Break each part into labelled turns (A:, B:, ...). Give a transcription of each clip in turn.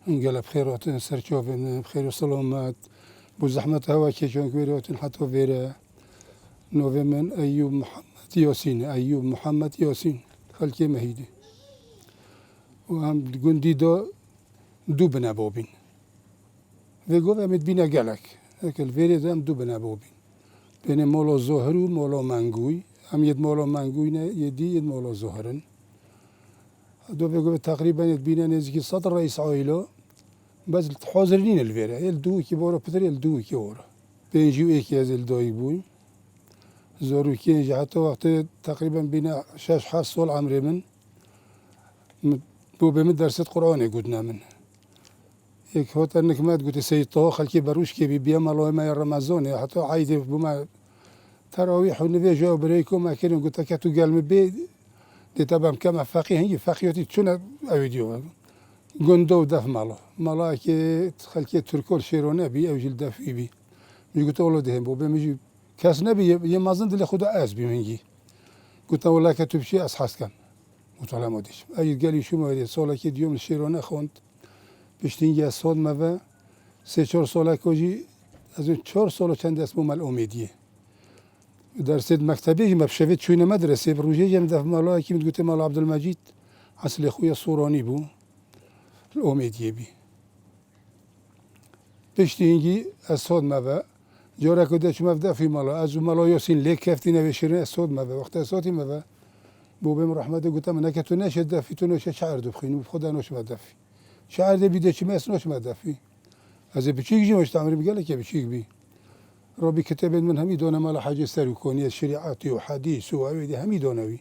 A: انقلب بخيرات سرچوبن بخير وسلامات بزحمة هوا كيشون كبيرات حتى فيرا نوفي من أيوب محمد ياسين أيوب محمد ياسين خلكي مهيدي وهم جندي دو بنابوبين ويقول أمد بينا جالك لكن الفيري دام دو بنابوبين بين مولا زهر ومولا منقوي هم يد مولا منقوي يدي يد مولا زهرن دو بيقول تقريبا يد بينا نزكي سطر رئيس عائلة بس حاضرين الفيرا يلدو كي بورا بتر يلدو كي ورا بينجيو إيكي هذا داي بوي زارو كي حتى وقت تقريبا بينا شاش حاس صول عمري من بو بمد درست قرآن قلنا من هيك هوت انك ما تقول سيد طه خلكي بروش كي بيبيا مالو ما رمضان حتى عايد بما تراويح والنبي جاوا بريكم ما كانوا قلت كاتو قال مبي دي تبع كما فقيه هي فقيهتي تشنا اوديو قندو دف مالا كي خلكي تركول شيرونه بي او جلد في بي مش قلت له ده بو بمجي كاس نبي يمازن دل خدا اس بي منجي قلت والله كتب شيء اصحاس كان قلت له ما ديش اي قال لي شو ما هذه صولا كي يوم الشيرونه خونت بشتینگی سال مبه سه چهار ساله کجی از اون 4 سال چند اسمو مال امیدیه درس مکتبی ما بشوید چون مدرسه بروجه جم دف مالا کی میگوت مال عبدالمجید اصل خویا سورانی بو امیدیه بی بشتینگی از سال مبه جاره کده چون مبدا فی مالا از مالا یاسین لیک کفتی نوشیرن از سال مبه وقت اساتی مبه بو بهم رحمت گفتم نه که تو نشه دفی تو نشه شعر دبخینو خدا نشه مدفی شعر ده بیده چی مسنوش مدفی از بچیک جی مستعمر میگه که بچیک بی ربی کتاب من همی دونه مال حاجه سر کنی شریعتی و حدیث و اویدی همی دونوی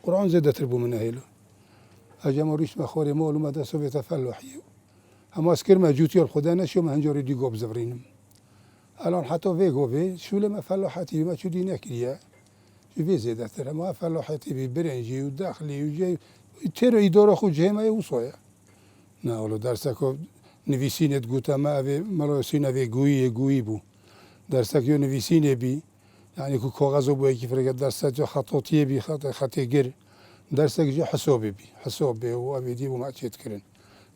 A: قرآن زده تربو من اهلو اجما ریش مخور مال و مدرسه و تفلحی اما اسکر مجوتی خدا نشو هنجاری دی گوب زبرینم الان حتی ویگو وی شول ما فلاحتی ما چو دی نکریه وی زده تر اما فلاحتی بی برنجی و داخلی و جای تر ایداره خود جهمه وصایا نه ولو درسك نویسینت گوتا ما اوی ملاسین اوی گویی بو درسك یو نویسینه بی یعنی که کاغذ بو یکی فرق درسك جو خطاطیه بی خطی گر درسك جو حسابی بی حساب و اوی دی بو معچیت کرن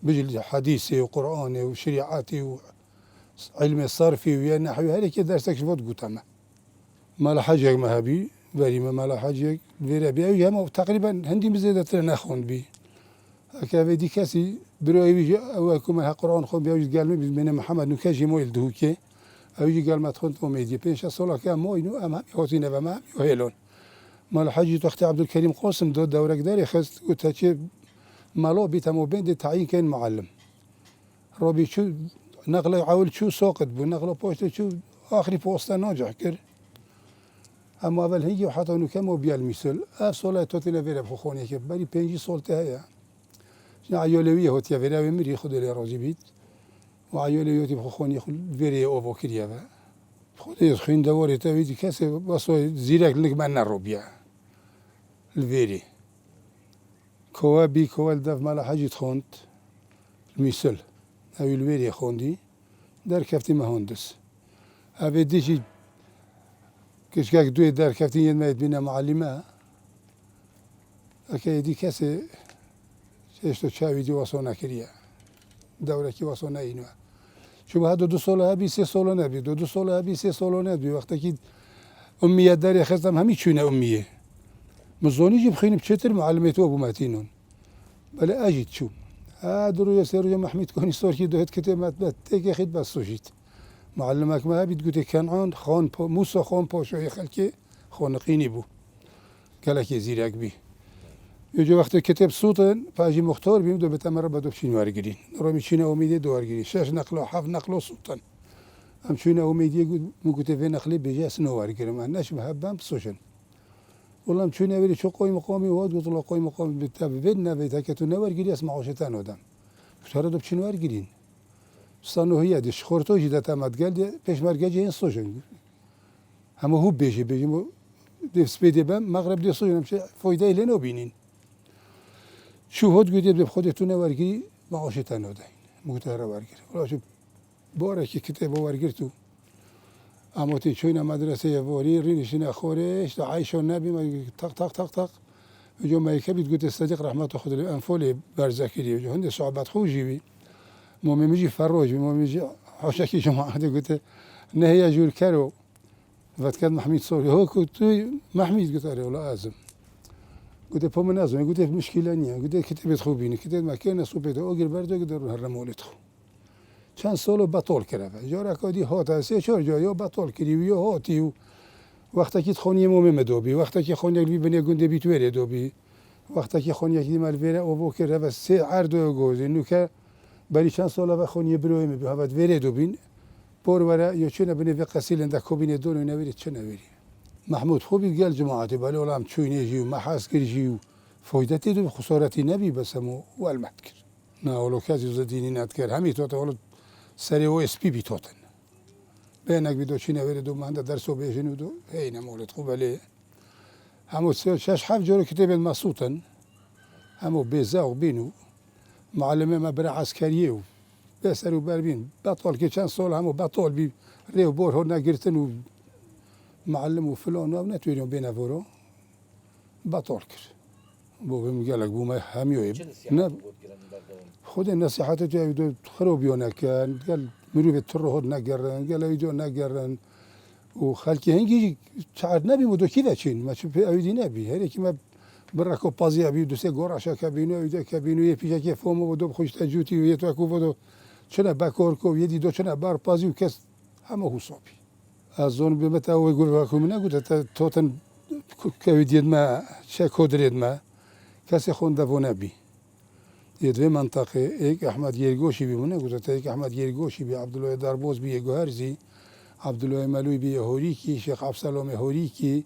A: بجل حدیثی و قرآنی و شریعتی و علم صرفی و نحوی هر کی درسك شفت گوتا ما مال حاجه ما هبی ولی ما مال حاجه ویرا بی اوی هم تقریبا هندی مزیدت نخوند بی اكا دي كاسي برو يجي او كما قرآن خو بيوج قال من محمد نكاجي مو يلدهوكي او يجي قال ما تخنت وميدي بينش صولا كان مو انه امام يوتينا بما يهيلون مال حاجي تخت عبد الكريم قاسم دو دورك داري خست قلت هاتشي مالو بيتمو بين دي تعيين كان معلم ربي شو نقله عاول شو ساقط بو نقله بوشت شو اخري بوستا ناجح كر اما اول هيجي وحتى انه كم بيال مثل صلاه توتينا فيرا بخوني كي بري 5 سال تهيا عيالوية هو تيافيرا ومري خد اللي راجي بيت وعيالوية تبغى خوني خل فيري أوفو كريا با خد يدخين دواري تبيدي كاسة بس زيرك لك ما نروبيا الفيري كوا بي كوا الدف مالا حاجة خونت المثل أو الفيري خوندي دار كفتي مهندس أبي ديشي كشكاك دوي دار كفتي ينميت بينا معلمة أكيد كاسة اشتو چاوی دی واسو نکریه دوره کی واسو نه اینو شو بعد 2 سال هبی 3 سال نبی 2 سال هبی 3 سال نبی وقتی که امیه داری خستم همی چونه امیه مزونی جیب خینم چتر معلمت ابو متینون بله اجید شو درو یسرو محمد کنی سور کی دوت کتاب مطبت تک خید بس سوجیت معلمک ما هبی گوته کنعان خان موسی خان پاشوی خلکی خانقینی بو کلا کی زیرک بی یه وقتی کتاب صوتن فاجی مختار بیم دو بتمر بدو چینوار گیرین رامی چینه امیدی دوار گیری 6 نقل و 7 نقل و صوتن هم چینه امیدی مگوته في نقلی بجاس نوار گیرم من نش محبم سوشن والله هم چینه ولی چو قوی مقامی واد قلت له قوی مقامی بتاب بین نویت که تو نوار گیری اسم عاشتن آدم شهر دو چینوار گیرین استانو هی ادش خورتو جدت آمد گلد پیشمرگه این سوشن همه هو بیجی مو دفس بیده بم مغرب دی سوشن همشه فایده ایله نبینین شو هاد گویید به خودتون ورگیری معاشتن ندین مقدار ورگیر ولی شو باره که کتاب ورگیر تو اما تی چون مدرسه واری رینشین اخورش عایشه نبی ما تق جو ما يكبد قلت الصديق رحمة خد الأنفول برزكري جو هند صعوبات خوجي بي مؤمن میجی فروج مؤمن میجی حاشکی جماعت قلت نهي جور كارو فات محميد صوري هو كنت محميد قلت له والله ازم قلت له من ازم قلت له مشكله نية قلت له كتبت خوبيني كتبت ما كان صوبته اوغر برده قدر هرمولته چند سالو بطال کرده جا رکادی هات سه چهار جا یا بطال کردی و یا هاتی و وقتی که خونی مومم دوبی وقتی که خونی بی بنی گنده بیت وره دوبی وقتی که خونی که مال وره او بو کرده و سه عرض گوز اینو که بری چند سال و خونی بروی می به وره دوبین بور وره یا چه نبینه و قصیل اند کوبینه دون نویری چه نویری محمود خوبی قال جماعتی ولی ولام چوینه جیو محاس کردی جیو فایدتی دو خسارتی نبی بسمو و المتکر نه ولو کسی زدینی ندکر همی تو تا سری او اسپی بیتوتن بینک بیدو چی نویره دو مهنده درس و بیشنو دو هینه مولد خوب علیه همو شش حف جورو کتاب مسوطن همو بیزاق بینو معلمه ما برا عسکریه و بسر و بربین بطال که چند سال همو بطال بی ریو بور هر نگرتن و معلم و فلان و نتویریم بینه ورو بطال کرد بو بمیگلک بو ما همیوی نه خود نصیحت تو دو خرابیو نکن قال مروی تر هد نگرن قال ایدو نگرن و خالکی هنگی چعر نبی مدو کی دچین ما چه ایدی نبی هر کی ما برکو پازی ابی دو سه گوراش کابینو ایده کابینو یه پیش که فومو و دو خوش تجوتی و یه تو کو و چنه بکار کو یه دو چنه بار پازی و کس همه حسابی از اون به متا و گل و کو منا گفت توتن کویدید ما چه کودرید ما کسی خونده و نبی یه منطقه ایک احمد یرگوشی بیمونه گذاشته ایک احمد یرگوشی بی عبدالله دربوز بی گوهرزی عبدالله ملوی بی هوریکی شیخ عبدالسلام هوریکی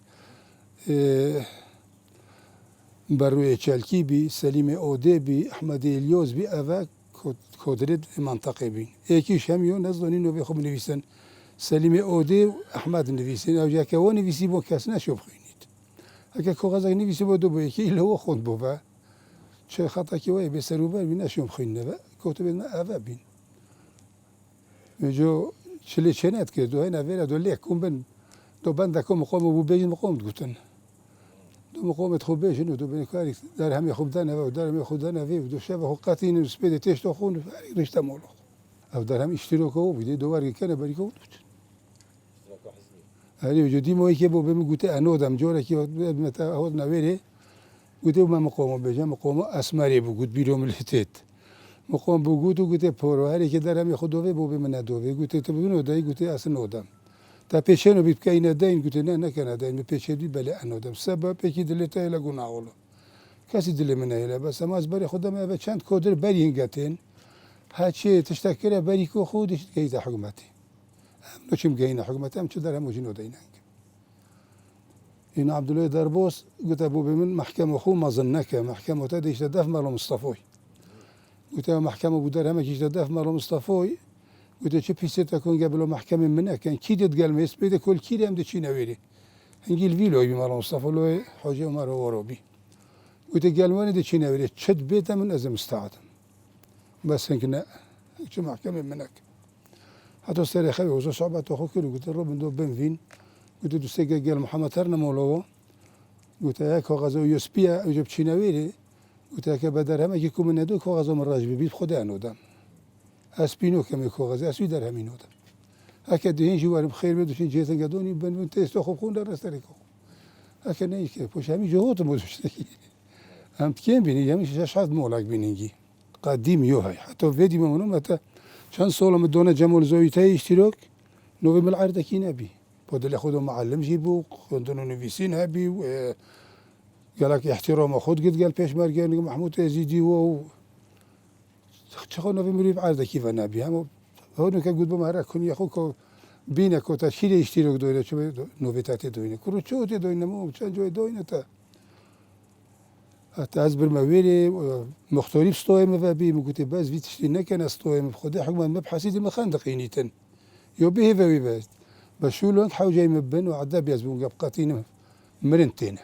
A: بروی چلکی بی سلیم اوده بی احمد الیوز بی اوه کودرد منطقه بی ایکیش همیو نزدانی نو بخوب نویسن سلیم اوده احمد نویسن او جا که و نویسی با کس نشو بخوینید اگه کاغذ نویسی با دو با یکی ایلو خود با چه خطا که وای به سروبر بی نشون خینه و کتب ما اوه بین جو چلی چنت که دو هنه ویره دو لیک کن بین دو بنده که مقام بو بیجن مقام گوتن دو مقامت خوب بیجن و دو بین کاری در همی خوب دنه و در همی خوب دنه و دو شب حقیقتی این سپید تشت و خون رشته مولا او در هم اشتراک او بیده دو ورگی کنه بری که بود هری وجود دیمایی که بو بیم گوته انودم جوره که متا هود نویره گوته ما مقام بیجن مقام اسمری بو گوت بیرو ملتت مقام بو گوتو گوته پرو هری که در همی خود دوه بو بیم ندوه گوته تو ببینو دایی گوته اصلا نودم تا پیشنو بید که این دین گوته نه نکنه دین می پیش دی بله انودم سبب پیکی دلتا ایلا گناه ولا کسی دل من ایلا بس اما از بری خودم اوه چند کودر بری هنگتین هرچی تشتکره بری کو خودش گیت حکومتی هم نوچیم گینا حکومتی هم چه در همو جنو دیننگ این عبدالله دربوس قلت ابو بمن محكمه خو ما ظنك محكمه تديش تدف مال مصطفى قلت محكمه بدر هم كيش تدف مال مصطفى قلت شو بيصير تكون قبل محكمه منك كان كي تتقال ما يسبيد كل كي هم دشي نويري هنجي الفيلو يبي مال مصطفى لو حاجه عمر وروبي قلت قال وين دشي نويري شد بيته من ازم استعادم بس هنكنا شو محكمه منك حتى سري خبي وزو صعبه اخوك قلت له من دو بنفين قلت له سيجا قال محمد هرنا مولوه قلت له کاغذ و یوسپی اوجب چی نویری قلت له که بدر همه کی کوم ندو کاغذ من راجبی بید خود انودم اسپینو کمی کاغذ اسوی در همین نودم اگه دهین جوار بخیر بدوشین جیتن گدونی بن تست خوب خون در استری کو اگه نه که پوش همین جهات مودشتی هم کیم بینی همین شش مولک بینینگی قدیم یو های حتی ویدی منو متا چند سال مدونه جمال زویته اشتراک نوی مل عرض کی نبی بدل خودم معلم جيبو كنتو نویسین هبی و قالك احترام خود قد قال پیش مرگان محمود يزيدي و چخو نوی مريب عرض كيف نبي هم هون که گفت بمهره کنی یا خو بینه و تشکیل اشتراک دویده چه نویتات دوینه کرو چه اوتی دوینه مو چند جای دوینه تا از برمویری مختاریب ستایم و بی مگوتی باز ویتشتی نکن استایم خدا حکمان مبحثی دی مخندقینیتن یا به وی باز بشولون حوجي مبن وعذاب يزبون قبقاتين مرنتين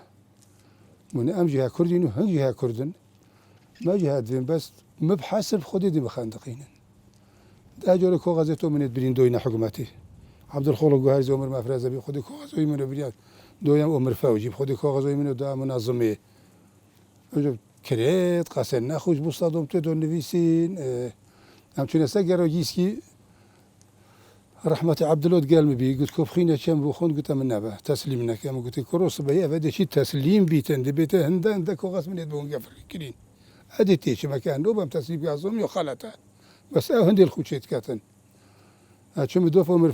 A: من ام جهه كردين وهم جهه كردن ما جهاد فين بس مبحسب خدي دي مخندقين دا جور كوغازتو من برين دوينا حكومتي عبد الخالق جوهري عمر مفرزه بي خدي كوغازوي من بريات دويم عمر فوجي خدي كوغازوي من دا منظمه كريت قاسن نخوش بوصادم تدو نويسين همچون است گراجیسکی رحمت عبدالله قال مبي قلت كوبخينا كم بخون قلت من نبه تسليم نكام قلت كروس بيا فدي شيء تسليم بيتن دي بيته هندا كوغاس من يدبون قفر كلين ادي تيش مكان نوبم تسليم يعظم يو خلته بس هندي الخوشيت كاتن هاتشم دوف عمر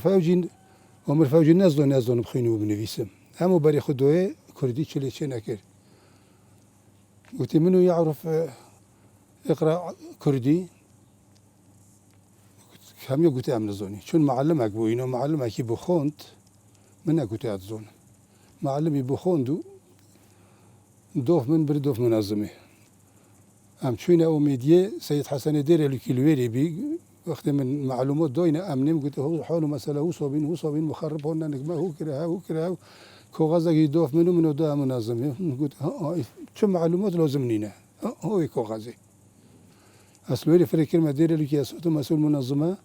A: فوجي نزلون بخينو بنفيسم همو بري خدوه كردي شلي نكر قلت منو يعرف اقرا كردي هم قلت امن زوني چون معلمك بو اینو معلمك بخوند من قلت اتزون معلمي بخوندو دوف من بردوف منظمه ام چون اميديه سيد حسن دير الكيلويري بي وقت من معلومات دوينا امنم قلت هو حاله مساله هو صابين مخرب هون ما هو كره كوغازك يدوف منو ده منظمه قلت شو معلومات لازمنينا هو كوغازي اصلوري فريكر مدير الكياسات مسؤول منظمه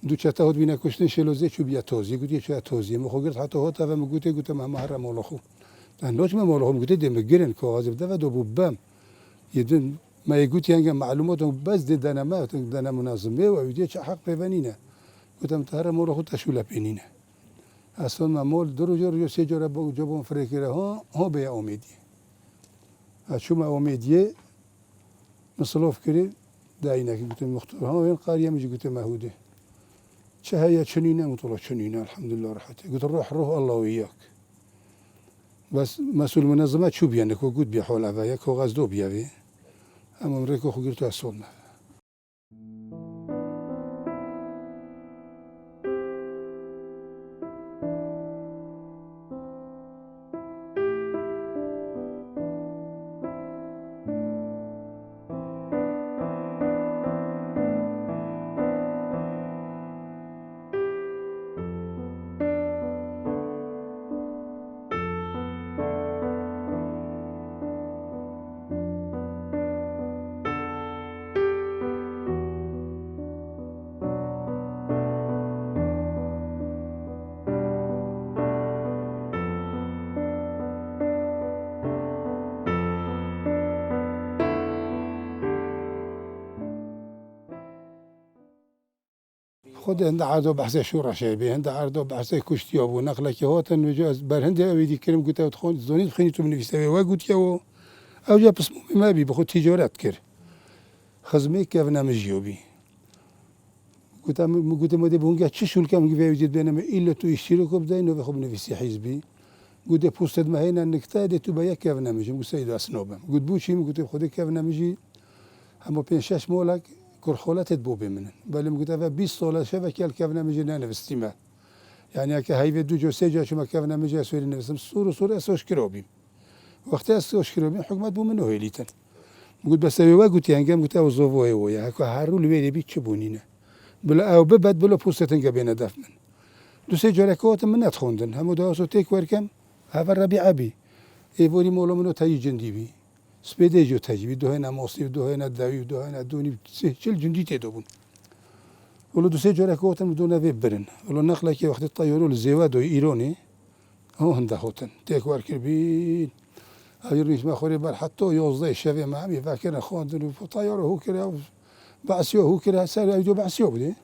A: دو چتا هات بينا كشتن شلوزه چو بيا توزي قلت يا توزي ما خو قلت حتى هات و قلت ما محرم مولخو نوش ما مولخو قلت دم جرن كوغاز بده دو بوبام يدن ما يقول يانجا معلومات بس دنا ما دنا منظمه و يدي حق ببنينا قلت متهرم مولخو تشولا بينينا اصلا ما مول درجه سه جوره بو جبون فريكر ها بيا اميدي شو ما اميدي مصروف كري داينك قلت مختار ها وين قاريه مش قلت مهوده شهية شنينة مطلع شنينة الحمد لله راحت قلت روح الله وياك بس مسؤول منظمات شو بيانك وقود بيحول عبايك وغازدو بيابي اما مريكو خو قلتو اصولنا خود هند عادو بحث شورى شايبي هند عادو بحث كشتي ابو نقله كي هوتن وجاز بر هند اويدي كلم قلت تخون زوني خنيتو من في وقلت يا او جا بس ما بي بخو تجارات كر خزمي كيف نمجيو بي قلت ما بونجا تششول كم يوجد بينما الا تو يشتركوا بدينو بخو نفسي حزبي قلت بوستد ما هنا نكتاد تو بيا كيف نمجي قلت سيد اسنوبم قلت بوشي قلت خدي كيف نمجي هم بين شاش مولك كرخولات تبوبي منن بل قلت 20 سال شبكه الكفنا مجينا نفستيما يعني هاي دو جو سجا شو ما كفنا مجي سوري نفسم صور اسوش كروبي وقت اسوش كروبي حكمت بو منو هيليتن قلت بس هو قلت يعني قلت او زوفو هو يا هارو لويلي بيتشبونينا بلا او ببد بلا بوستن قبينا دفمن دو سجا ركوت من تخوندن هم داسو تيك وركم هذا الربيع ابي ايفوري مولو منو تاي جندي بي سپیده جو تجیبی دو هنا ماسی دو هنا دوی دو هنا دونی چل جندی تدوبون ولو دو سه جوره کوتن بدون ویب برن ولو نقله که وقت الطيارو الزواد ايراني هو هنده هوتن تيك وركر بين هيرنيش ما خوري بال حتى يوزي شافي ما عم يفكر خوندن الطياره هو كده بعسيو هو كده سال يجو بعسيو بدي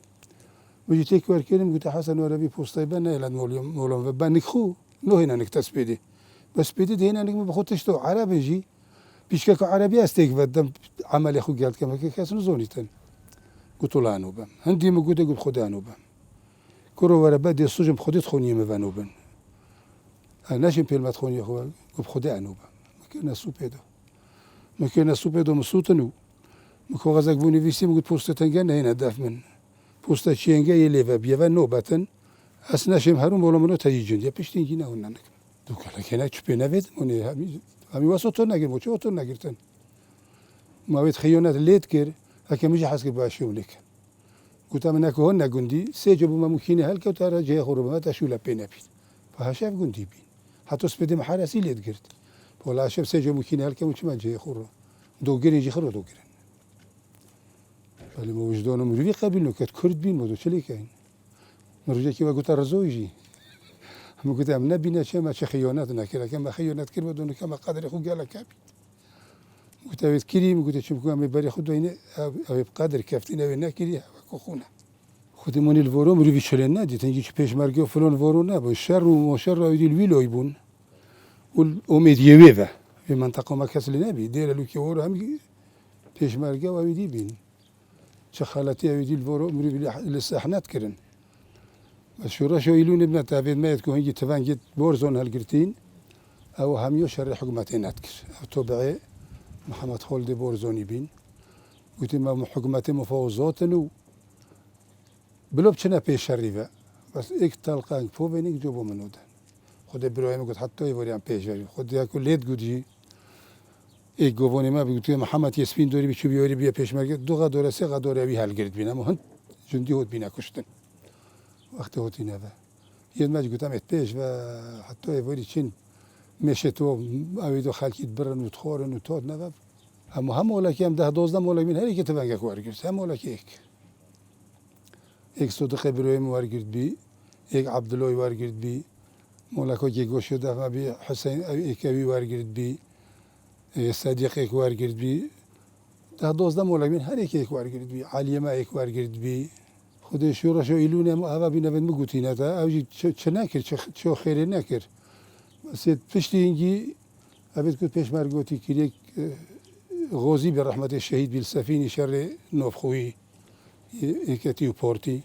A: ويجي تيك وركر قلت حسن وربي بوستي بنا الى مولم بنخو نو هنا نكتسبيدي بس بدي هنا نك ما بخوتش تو عربي يجي بيشكك عربي استيك بدم عمل اخو قالت كما كاس نزونيتن قلت له انوبم عندي ما قلت خد انوبم كرو ورا بدي السجن بخديت خوني ما بنوبن انا شي بيل ما تخوني اخو بخد انوبم ما كان سوبيدو مسوتنو مكو غزك بوني فيسي قلت بوستن هنا داف من بوستا شينجا يلي بيا نوبتن اسناشم هرم ولا منو تيجن يا بيشتين هنا هناك دوك لكن اش بينافيت موني همي واسطو نگیر موچه اوتو نگیرتن ما وید خیانت لید کر اگه میشه حس که باشیم لیک گفتم من که هون نگوندی سه جبو ما ممکنه هل که ترى جای خورم ما تشوله بینه بید فهاشف گوندی بین حتی سپیده محرسی لید گرد ولی هاشف سه جبو ممکنه هل که موچه ما جای خورم دو گیری جی خورم دو گیرن ولی ما وجدانم مروی قبیل نکرد کرد بین مدو چلی کن مروجه کی وقت رزویجی هم قلت هم نبينا شيء ما خيانات نكره كما خيانات كلمة دون كما قدر يخو قال كابي گوت اوید کریم گوت چیم کنم بری خود اینه اوی بقدر کفتین اوی نکری خونه خودمون الورو مری بیچاره ندید اینجا چه پیشمرگی و فلان ورو نه شر و مشر اویدی الویلوی بون والامید یویه في منطقه ما کسلی نبی دیر لوکی ورو هم پیشمرگی و اویدی بین چه خالتی اویدی الورو مری الاستحنات کرن بس شورا شو يلون ابن تابد ما يتكون هيجي تفان جت بورزون هالقرتين او هميو شر حكومتين نتكر او تبعي محمد خالد بورزوني بين قلت ما حكومتين مفاوضاتن بلو بچنا پیش شریفه بس ایک تلقان فو بینی جوبو منوده خود ابراهیم گفت حتی ایوریان پیش شریف خود یکو لید گودی ایک گوونی ما بگویی محمد یاسین دوری بیچو بیاری بیا پیش مرگ دو قدره سه قدره وی حل گرد بینم هن جندی هود بینا کشتن وقتی هوتی نه یه ماج گفتم ات پیش و حتی ایوری چین میشه تو اویدو خالقیت برن و تخورن و تود نه اما هم ولی که هم 10-12 مولا بین هری که تبنگ کوار گرد هم ولی که ایک صدق ابراهیم وارگرد بی ایک عبدالله وارگرد بی مولاکو که گوشو دفعه بی حسین ایک اوی وارگرد بی صدیق ایک وارگرد بی 10-12 مولا بین هر ایک وارگرد بی علیما ایک وارگرد بی خودش شورش و ایلونه ما هوا بی نبود مگوتینه تا اوجی چه نکر چه خیره نکر بس پشتی اینجی ابد کد پیش مرگوتی کلیک غازی به رحمت شهید بیل سفینی شر نوفخوی ایکتی و پورتی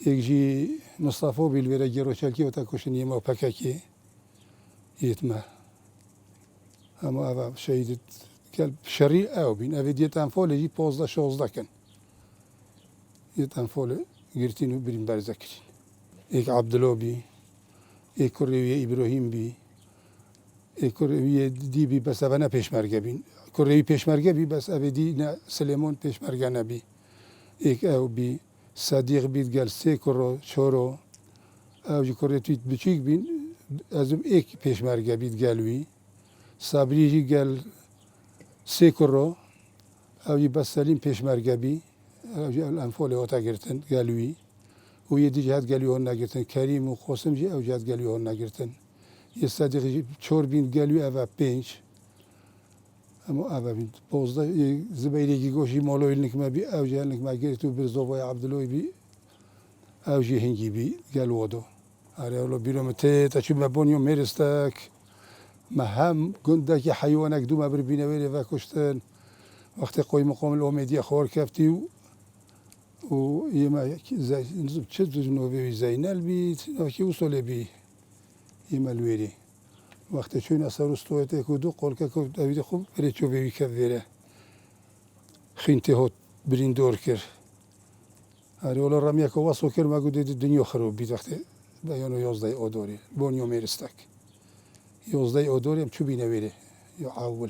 A: یک جی مصطفی بیل ویرا گیرو چلکی و تا کشنی ما پککی یتما اما اوا شهید کل شری او بین اوی دیت انفال جی 15-16 کن دیت انفال گرتینو بریم برزکرین ایک عبدالله بی ایک کروی ابراهیم بی ایک کروی دی بی بس اوه نه پیشمرگه بین کروی پیشمرگه بی بس اوی دی نه سلیمان پیشمرگه نبی ایک او بی صدیق بید گل سه کرو چورو او جی کره تویت بچیک بین ازم ایک پیشمرگه بید گلوی صبری جی گل سه کرو او جی بس سلیم پیشمرگه بی او جی الانفال اوتا گرتن گلوی و یه دی جهت گلوی هون نگرتن کریم و قاسم جی او جهت گلوی هون نگرتن یه صدیق جی چور بین گلوی او 5 اما اوه بین 15 زبایری گوشی مالوی نکمه بی او جهل نکمه گرتو بر زوای عبدالله بی او جه هنگی بی گلوادو اره اولا بیرم تا چون مبانیو میرستک ما هم گنده که حیوانک دو مبر بینه ویره و کشتن وقتی قوی مقام الامیدی خوار کفتی و یه ما چه نوبی زینل بی که وصله بی یه ملویری وقتی چون اثر استویت کدو قول که دوید خوب بری چو بیوی که ویره خینته هات برین دور کر اره اولا رمی که واسو کر ما گوده دنیا خروب بید وقتی بیانو 11 آداری بانیو میرستک 11 آداری هم چو بینه ویره یا اول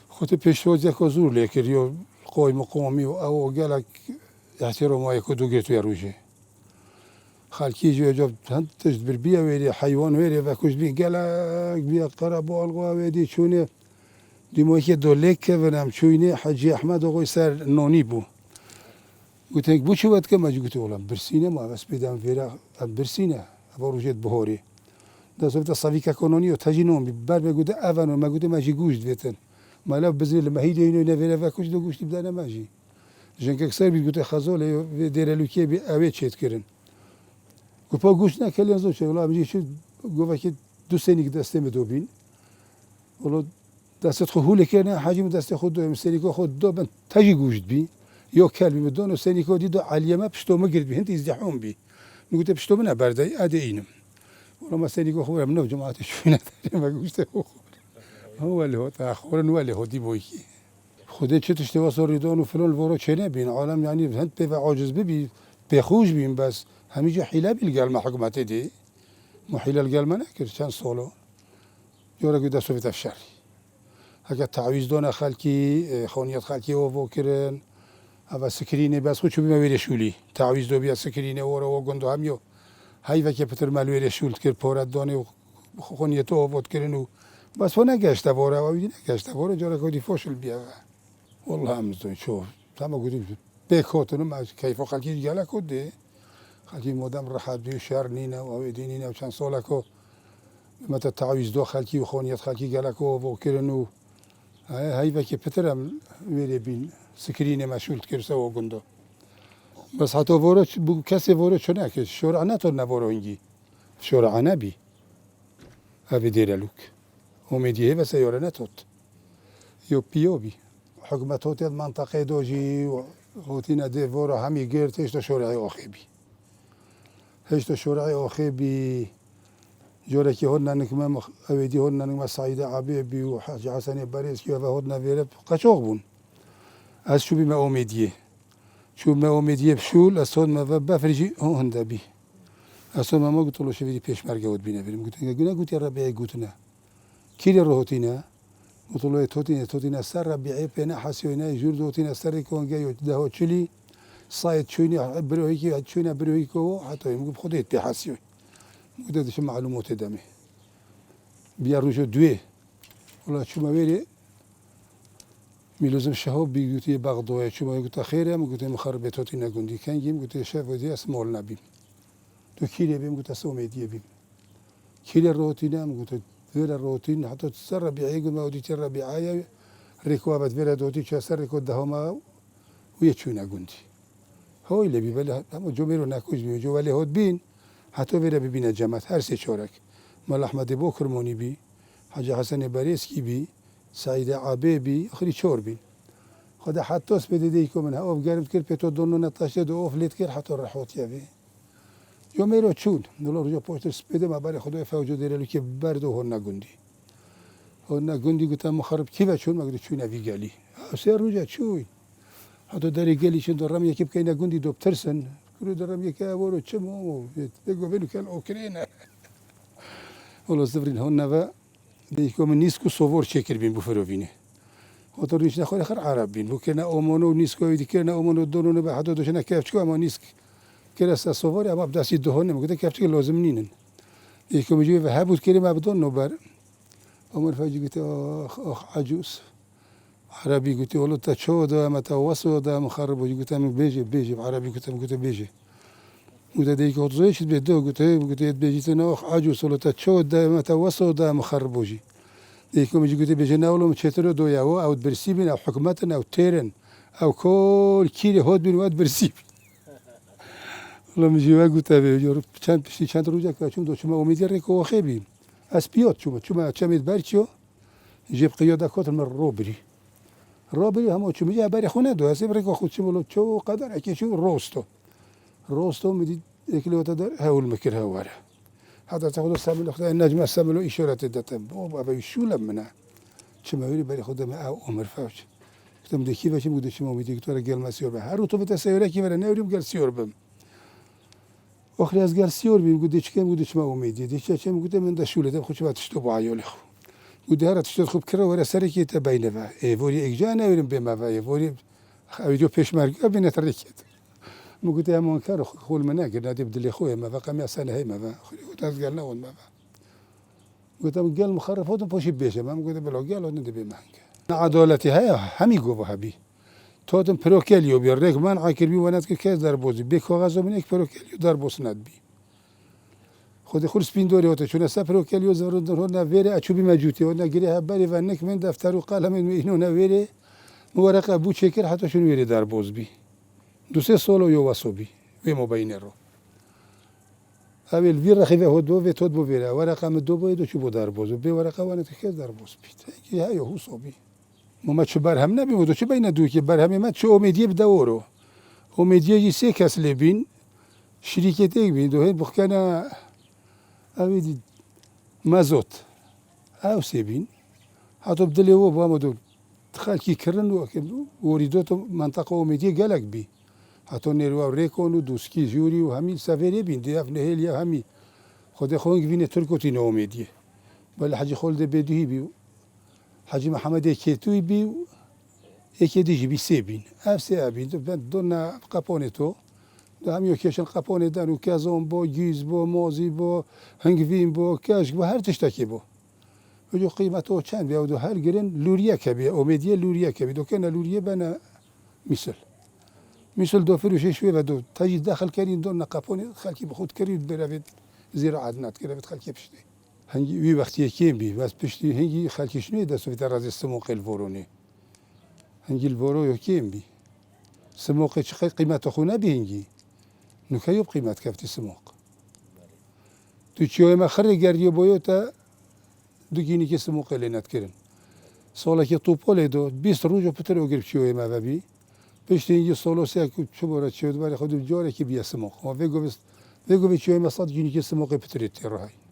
A: خود پیشواز یک زور لیکر یا قوی مقامی و او گلک احترام های کدو گرتو یا روشه خالقی جو جاب هند تجد بربيه ويدي حيوان ويدي فكوش بين قالك بيا قرب والغوا ويدي شوني دي موكي دوليك كفنام شويني حجي احمد وغوي سار نوني بو قلت لك بو شو وقت كما قلت والله برسينه ما بس بدام فيرا برسينه ابو رجيت بهوري ده صفت الصفيكه كونوني وتجي نوم ببر بقول افن ما قلت ماجي جوج ديتن ما لا بزي لما هي دينو نفيرا فكوش دو جوش تبدا ماجي جنك اكثر قلت خزول دير لوكي بي اوي تشيت كرن گفت گوش نکردی از اونجا ولی میگه چی گفت که دو سنی که دسته مدوبین ولی دستت خود کنه حجم دست خود دو سنی که خود دو بن تجی گوشت بی یا کلبی مدون و سنی که دیدو علیمه پشتو مگرد بی هنتی ازدحام بی میگه پشتو من برده عده اینم ولی ما سنی که خودم نو جماعت شوی نداریم و گوشت خود هو ولی هو تأخرن ولی هو دی بویی خودت چه تشتی واسه ریدان و فلان ورا چه نبین عالم یعنی هند به عاجز بی بخوش بیم بس همیشه حیله بیلگل ما حکومت دی ما حیله الگل ما نکرد چند سالو جورا که دستو بیت افشاری اگر تعویض دانه خالقی خانیت خالقی و کرن اول سکرینه بس خود چوبی مویره شولی تعویض دو بیا سکرینه و گندو همیو هایی و که پتر ملویره شولد کرد پارت دانه و خانیت آواد کرن و بس و نگشته باره و بیدی نگشته باره جورا که دی فاشل بیا والله همزدون شو تمام گفتیم بکاتونم از کیف خالقی گله کده خالقی مادام راحت دیو شهر نینه و اویدی نینه و چند ساله که مت تعویض دو خالقی و خانیت خالقی گله که و کرن و هاي وکی پترم ویری بین سکرین مشغول کرده و گنده بس حتی ورود بو کسی ورود چونه که شورع نتون نبارو اینگی شورع نبی هفی دیره لوک امیدیه و سیاره نتود یو پیو بی حکمت هوتید منطقه دوجی و هوتین دیوار همی گرد هیچ تا شورعی آخی بی هیچ تا شورعی آخی بی جوره که هون نکمه اویدی هون نکمه سعید عبیبی و حاج حسن بریس که و هون نویره قچاق بون از شو بی ما امیدیه شو ما امیدیه بشول از هون ما بفرجی هنده بی از هون ما قلت له شویدی پیش مرگه ود بینه بریم قلت له قلت ربیعی قلتنا کیلی رو هوتینا قلت له توتینا سر ربیعی پینا حسیوینا جور دوتینا سری کن گیو ده چلی صايد شويني بروهيك شويني بروهيك حتى يمكن بخديت بحسيوي قلت شو معلومات دمي بيروجو دوي والله شو ما بيري ميلوزم شهاب بيجوتي بغداد شو ما قلت خير يا قلت مخربتاتي نقولي كان جيم قلت شاف ودي اسمول نبيم تو كيلي بيم قلت سومي دي بيم كيلي الروتين قلت غير الروتين حتى تسر ربيعي قلت ما ودي تسر ربيعي ركوابت فيرا دوتي تسر ركود دهما ويتشونا قلتي هو اللي بيبله هم جميرو ناكوش بيجو ولی هود بین حتی ویره ببینه جماعت هر سه چورک مال احمد بوکرمونی بی حاج حسن بریسکی بی سعید عابی بی آخری چور بین خدا حتی اس بدیده ای که من اوف گرمت کرد پتو دونو نتاشته دو اوف لیت کرد حتی رحوت یابی جميرو چون دلار رجا پشت سپیده ما برای خدای فوجو دیرلو که برد و هون نگوندی گفتم مخرب کی بچون مگه چون اوی گلی سر رجا چوی حتی داری گلی چون درم یکی بکی نگوندی دو بترسن کرو درم یکی اورو چمو بگو بینو کل اوکرینه والله زفرین هون نوا دیگه من نیسکو صور چکر بین بفروینه خاطر ریش نخوری خر عرب بین بو که نه اومانو نیسکو ویدی که نه اومانو دونو به حدا دوش نه کفچکو اما نیسک که است صوری اما بدسی دهونه میگه کفچک لازم نینن دیگه میگه و هبود کریم ابدون نوبر عمر فاجی گفت آخ عجوز عربي قلت له تشودا متى وصودا مخرب قلت له بيجي بعربي قلت له بيجي قلت ديك وتزيش بيدو قلت بيجي تناخ عجوز ولا تشودا متى وصودا مخربوجي ديك مجي قلت بيجي ناولو مشترو دو ياو او برسيبين او حكومتنا او تيرن او كل كيلي هود بين واد برسيب والله مجي قلت بيجي چند روزا که چون دو شما امیدی رکو خیبیم از بیاد شما چمید برچیو جیب قیاده کات من روبری همه چی میگه برای خونه دو هستی برای خود چی مولو چو قدر اکیشون روستو میدید اکلیوتا دار هول مکر هواره حتی تاخدو سامل خدا نجم ساملو اشارت دادم بابا ابی شولم منه چه میگی برای خودم او عمر فوج گفتم دیکی بچم گفتم شما میگی تو را گل مسیور به هر رو تو به سیاره کی بره نوریم گل سیور بم آخری از گل سیور بیم گفتم چه کم گفتم شما امیدی دیگه چه گفتم من داشوله دم خوش وقتش تو با عیال خو ودهرة تشتغل خوب كره ورا سركي تبينه بقى فوري إجانا ويرم بما بقى فوري أبيجو بيش مرجع بينا تركت مو قلت يا منكر خول مناقر نادي بدل خويا ما بقى 100 سنة هي ما بقى قلت قال نون ما بقى قلت قال مخرف هذا بوش بيشه ما قلت بلو قال ندي بمانك عدالتي هيا همي جوبها بي تودم بروكيليو بيرك من عاكر بي ونات كيس دربوزي بكاغازو من إك بروكيليو دربوس ند بي خود خور سپین دوری هات چون سفر و کلیو زورون در نویره اچوبی مجوتی و نگیره هبری و نک من دفتر و قلم اینو نویره مورقه بو چکر حتی شون ویره در باز بی دو سه سال و یو واسوبی و مبینه رو اول ویر رخیه هدو و تود بو ویره ورقه من دو باید و چوب در باز بی ورقه وانه تکه در باز بیت کی های هو صوبی ما چه برهم نبی و چه بین دو که برهم ما چه امیدی بدورو امیدی سه کس لبین شرکتی بین دو هر بخکنه اویدی مازوت او سیبین حتی بدلی و با مدو خالکی کردن و که وریدات منطقه امیدی گلک بی حتی نیرو ریکون و دوسکی جوری و همین سفری بین دیاف نهیلی همی خود خونگ بین ترکوتی ناامیدیه ولی حاجی خالد بدوی بی حاجی محمد کیتوی بی یکی دیگه بی سیبین اف سیبین دون قپونه تو همیو کشن قپونه دارن و کازون با گیز با مازی با هنگوین با کاش با هر تشتکی با ولی قیمت او چند بیاود و هر گرن لوریه کبی امیدیه لوریه کبی دو کنه لوریه بنا مثل دو فروش شوی و دو تجی داخل کردین دون قپونه خالکی بخود کرید بروید زیر عدنات کرید خالکی بشتی هنگی وی وقتی کیم بی بس پشتی هنگی خالکش نیه دست ویتر از سموق الورونی هنگی الورو یکیم بی سموق چقدر قیمت خونه بی هنگی نکیوب قیمت کفتی سموق تو چیای ما خری گردی باید تا دوگینی که سموق لینت کردن سالا که توپله دو 20 روز پتر اوگرب چیای ما بی پشتی هنگی سالو سه که چه باره چیود برای خود جاره که بیا سموق و وگو چیای ما صد گینی که سموق پتری تراهی